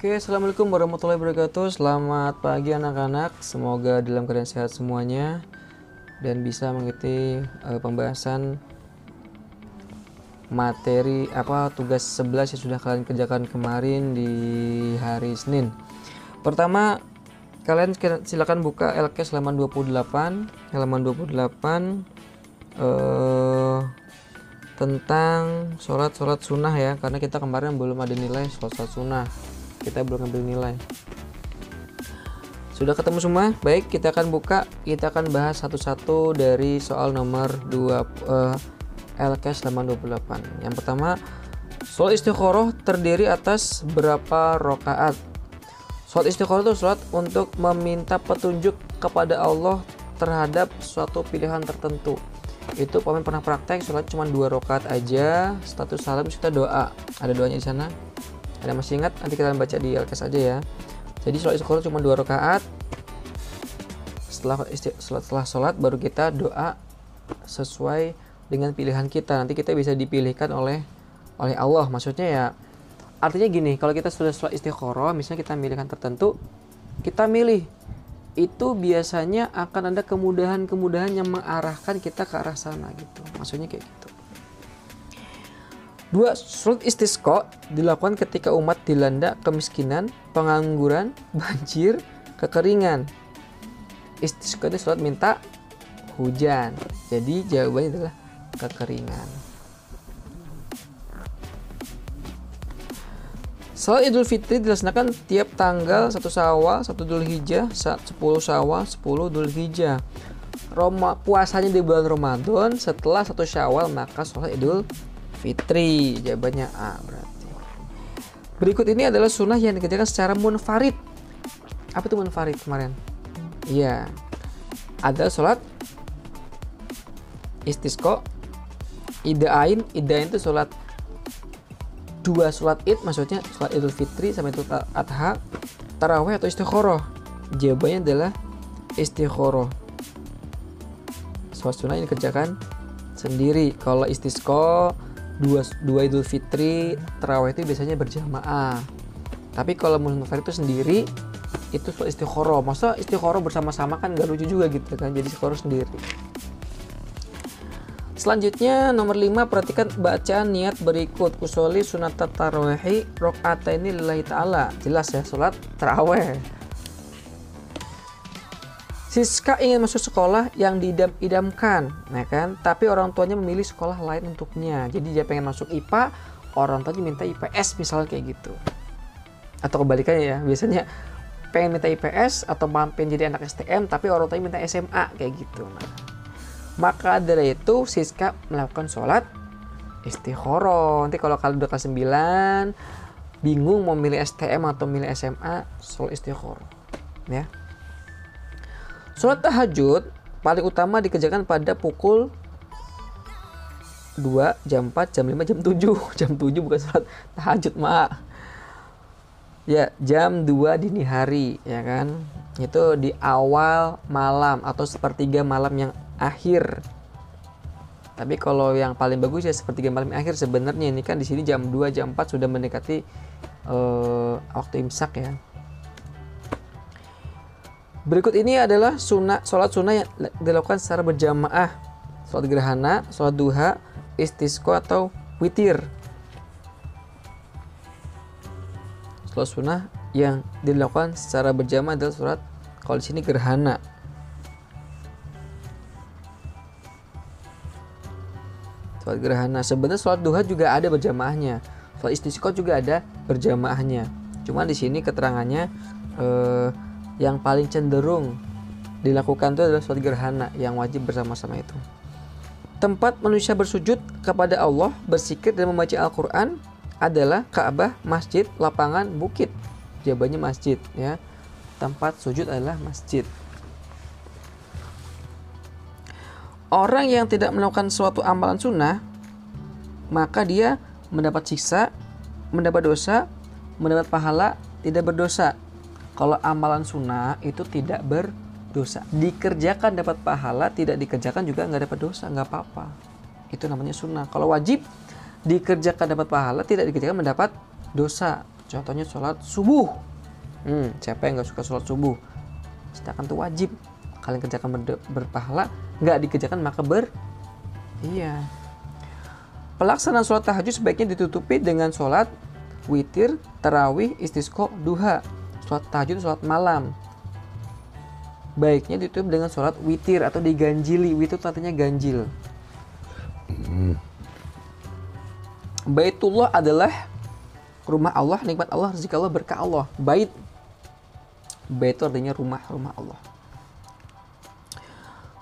Oke, assalamualaikum warahmatullahi wabarakatuh. Selamat pagi anak-anak. Semoga dalam keadaan sehat semuanya dan bisa mengikuti pembahasan materi tugas 11 yang sudah kalian kerjakan kemarin di hari Senin. Pertama, kalian silakan buka LKS halaman 28 tentang sholat sunnah ya, karena kita kemarin belum ada nilai sholat sunnah. Kita belum ambil nilai. Sudah ketemu semua? Baik, kita akan bahas satu-satu dari soal nomor 2 LKS halaman 28. Yang pertama, sholat istikharah terdiri atas berapa rakaat? Sholat istikharah itu sholat untuk meminta petunjuk kepada Allah terhadap suatu pilihan tertentu. Itu Paman pernah praktek sholat cuma 2 rakaat aja, status salam kita doa. Ada doanya di sana. Ada masih ingat? Nanti kita baca di LKS aja ya. Jadi sholat istikharah cuma 2 rakaat. Setelah sholat baru kita doa sesuai dengan pilihan kita. Nanti kita bisa dipilihkan oleh Allah. Maksudnya ya, artinya gini, kalau kita sudah sholat istikharah, misalnya kita pilihan tertentu, kita milih, itu biasanya akan ada kemudahan-kemudahan yang mengarahkan kita ke arah sana gitu. Maksudnya kayak gitu. 2. Sholat istisqa dilakukan ketika umat dilanda kemiskinan, pengangguran, banjir, kekeringan. Istisqa itu sholat minta hujan. Jadi jawabannya adalah kekeringan. Salat Idul Fitri dilaksanakan tiap tanggal 1 Syawal, 1 Dzulhijjah, 10 Syawal, 10 Dzulhijjah. Puasanya di bulan Ramadan, setelah 1 Syawal maka sholat Idul Fitri. Jawabannya A berarti. Berikut ini adalah sunnah yang dikerjakan secara munfarid. Apa itu munfarid kemarin? Iya, ada sholat istisqa, idain itu sholat 2 sholat id, maksudnya sholat Idul Fitri sama Idul Adha, tarawih atau istikharah. Jawabannya adalah istikharah. Sholat sunnah yang dikerjakan sendiri. Kalau istisqa 2 Idul Fitri, tarawih itu biasanya berjamaah. Tapi kalau munfarid itu sendiri, itu sholat istikharah. Masa istikharah bersama-sama kan gak lucu juga gitu kan. Jadi istikharah sendiri. Selanjutnya nomor 5, perhatikan bacaan niat berikut. Usolli sunat tarawih rakaataini lillahi ta'ala. Jelas ya, sholat tarawih. Siska ingin masuk sekolah yang diidam-idamkan, ya kan? Tapi orang tuanya memilih sekolah lain untuknya. Jadi dia pengen masuk IPA, orang tuanya minta IPS misalnya kayak gitu. Atau kebalikannya ya, biasanya pengen minta IPS atau pengen jadi anak STM, tapi orang tuanya minta SMA kayak gitu. Nah, maka dari itu Siska melakukan sholat istikharah. Nanti kalau kalian udah kelas 9 bingung mau milih STM atau milih SMA, sholat istikharah ya. Sholat tahajud paling utama dikerjakan pada pukul 2, jam 4, jam 5, jam 7. Jam 7 bukan sholat tahajud, maaf. Ya, jam 2 dini hari, ya kan? Itu di awal malam atau sepertiga malam yang akhir. Tapi kalau yang paling bagus ya sepertiga malam yang akhir sebenarnya. Ini kan di sini jam 2, jam 4 sudah mendekati waktu imsak ya. Berikut ini adalah sholat sunnah yang dilakukan secara berjamaah. Sholat gerhana, sholat duha, istisqa atau witir. Sholat sunnah yang dilakukan secara berjamaah adalah sholat, kalau di sini gerhana. Sholat gerhana. Sebenarnya sholat duha juga ada berjamaahnya. Sholat istisqa juga ada berjamaahnya. Cuma di sini keterangannya yang paling cenderung dilakukan itu adalah sholat gerhana yang wajib bersama-sama itu. Tempat manusia bersujud kepada Allah, berzikir dan membaca Al-Quran adalah Ka'bah, masjid, lapangan, bukit. Jawabannya masjid ya. Tempat sujud adalah masjid. Orang yang tidak melakukan suatu amalan sunnah, maka dia mendapat siksa, mendapat dosa, mendapat pahala, tidak berdosa. Kalau amalan sunnah itu tidak berdosa. Dikerjakan dapat pahala, tidak dikerjakan juga nggak dapat dosa, nggak apa-apa. Itu namanya sunnah. Kalau wajib, dikerjakan dapat pahala, tidak dikerjakan mendapat dosa. Contohnya sholat subuh. Siapa yang nggak suka sholat subuh? Sedangkan itu wajib. Kalian kerjakan berpahala, nggak dikerjakan maka iya. Pelaksanaan sholat tahajud sebaiknya ditutupi dengan sholat witir, tarawih, istisqa, duha. Sholat tahajud, sholat malam. Baiknya ditutup dengan sholat witir atau diganjili. Witir itu artinya ganjil. Baitullah adalah rumah Allah, nikmat Allah, rezeki Allah, berkah Allah. Bait itu artinya rumah Allah.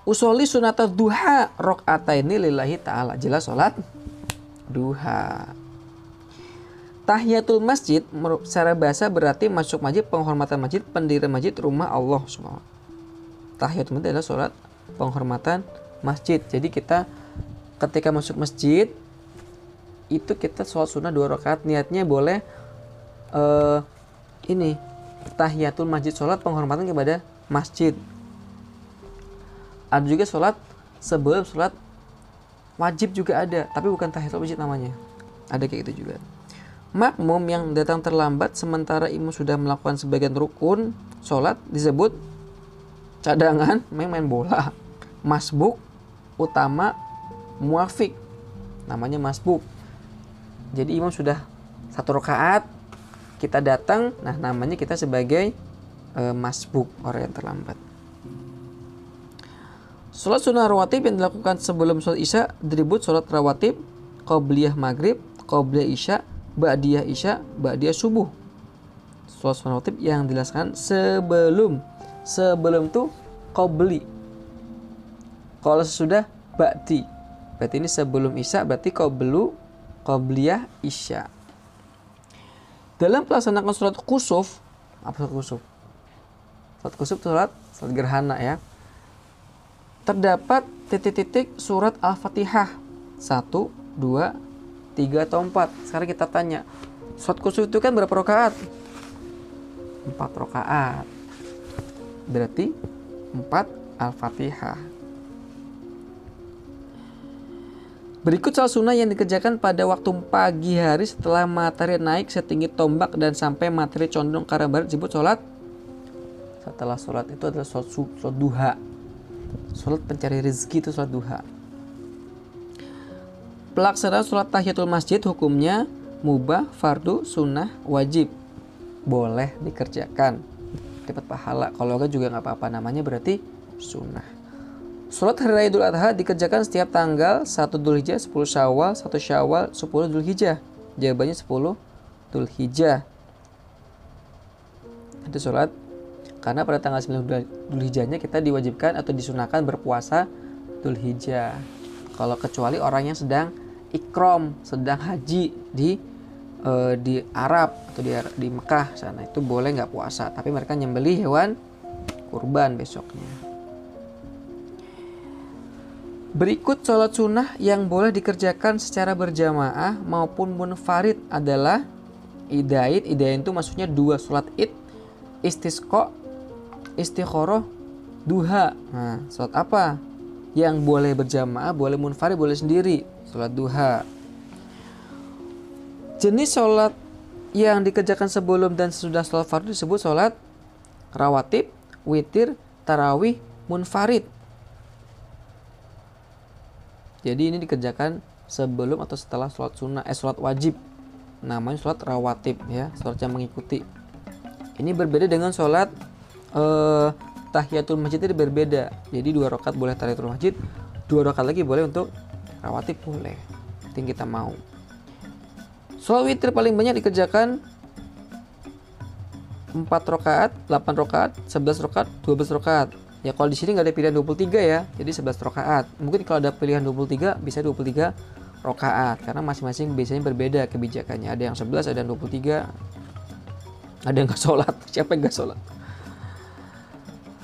Usolli sunata duha rakaataini lillahi ta'ala. Jelas sholat duha. Tahiyatul masjid secara bahasa berarti masuk masjid, penghormatan masjid, pendirian masjid, rumah Allah SWT. Tahiyatul masjid adalah sholat penghormatan masjid. Jadi kita ketika masuk masjid itu kita sholat sunnah 2 rakaat. Niatnya boleh ini tahiyatul masjid, sholat penghormatan kepada masjid. Ada juga sholat sebelum sholat wajib juga ada, tapi bukan tahiyatul masjid namanya. Ada kayak gitu juga. Makmum yang datang terlambat sementara imam sudah melakukan sebagian rukun sholat disebut cadangan, main bola. Masbuk, utama, muafik. Namanya masbuk. Jadi imam sudah 1 rakaat, kita datang, nah namanya kita sebagai masbuk, orang yang terlambat. Sholat sunnah rawatib yang dilakukan sebelum sholat isya disebut sholat rawatib, qobliyah maghrib, qobliyah isya, ba'diyah isya, ba'diyah subuh. Sholat sunnah rawatib yang dilaksanakan sebelum tuh qobli. Kalau sesudah ba'di. Berarti ini sebelum isya, berarti qobliyah isya. Dalam pelaksanaan sholat kusuf, apa sholat kusuf? Sholat kusuf sholat gerhana ya. Terdapat titik-titik surat Al-Fatihah 1, 2, 3 atau 4. Sekarang kita tanya, sholat kusuf itu kan berapa rakaat? 4 rakaat. Berarti 4 Al-Fatihah. Berikut sholat sunnah yang dikerjakan pada waktu pagi hari setelah matahari naik setinggi tombak dan sampai matahari condong ke arah barat disebut sholat. Setelah sholat itu adalah sholat duha. Sholat pencari rezeki itu sholat duha. Pelaksanaan sholat tahiyatul masjid hukumnya mubah, fardu, sunnah, wajib. Boleh dikerjakan, dapat pahala. Kalau enggak juga nggak apa-apa, namanya berarti sunnah. Sholat hari raya Idul Adha dikerjakan setiap tanggal 1 Dzulhijjah, 10 Syawal, 1 Syawal, 10 Dzulhijjah. Jawabannya 10 Dzulhijjah. Itu sholat karena pada tanggal 9 Dzulhijjahnya kita diwajibkan atau disunahkan berpuasa Dzulhijjah. Kalau kecuali orang yang sedang ikram, sedang haji di Arab atau di Mekah sana, itu boleh nggak puasa, tapi mereka nyembelih hewan kurban besoknya. Berikut sholat sunnah yang boleh dikerjakan secara berjamaah maupun munfarid adalah idaid. Idaid itu maksudnya 2 sholat id, istisqa, istikharah, duha. Nah, sholat apa yang boleh berjamaah, boleh munfarid, boleh sendiri? Sholat duha. Jenis sholat yang dikerjakan sebelum dan sesudah sholat fardu disebut sholat rawatib, witir, tarawih, munfarid. Jadi ini dikerjakan sebelum atau setelah sholat sunnah, sholat wajib. Namanya sholat rawatib ya, sholat yang mengikuti. Ini berbeda dengan sholat tahiyatul masjid, itu berbeda. Jadi 2 rakaat boleh tahiyatul masjid, 2 rakaat lagi boleh untuk rawatib boleh. Yang kita mau. Sholat witir paling banyak dikerjakan 4 rakaat, 8 rakaat, 11 rakaat, 12 rakaat. Ya kalau di sini nggak ada pilihan 23 ya, jadi 11 rakaat. Mungkin kalau ada pilihan 23 bisa 23 rakaat karena masing-masing biasanya berbeda kebijakannya. Ada yang 11, ada yang 23. Ada yang nggak sholat. Siapa yang nggak sholat?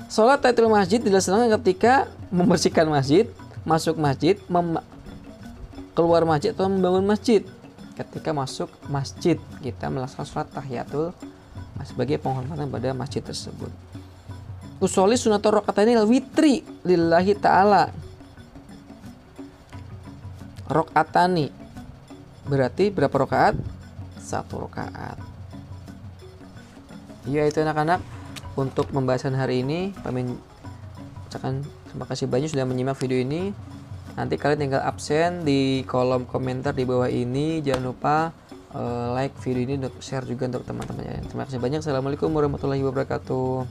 Sholat tahiyatul masjid dilaksanakan ketika membersihkan masjid, masuk masjid, keluar masjid atau membangun masjid. Ketika masuk masjid kita melaksanakan sholat tahiyatul sebagai penghormatan pada masjid tersebut. Usolli sunatul rakaataini witri lillahi ta'ala. Rakaatani berarti berapa rakaat? 1 rakaat. Iya, itu anak-anak untuk pembahasan hari ini. Terima kasih banyak sudah menyimak video ini. Nanti kalian tinggal absen di kolom komentar di bawah ini. Jangan lupa like video ini, untuk share juga untuk teman-teman. Terima kasih banyak. Assalamualaikum warahmatullahi wabarakatuh.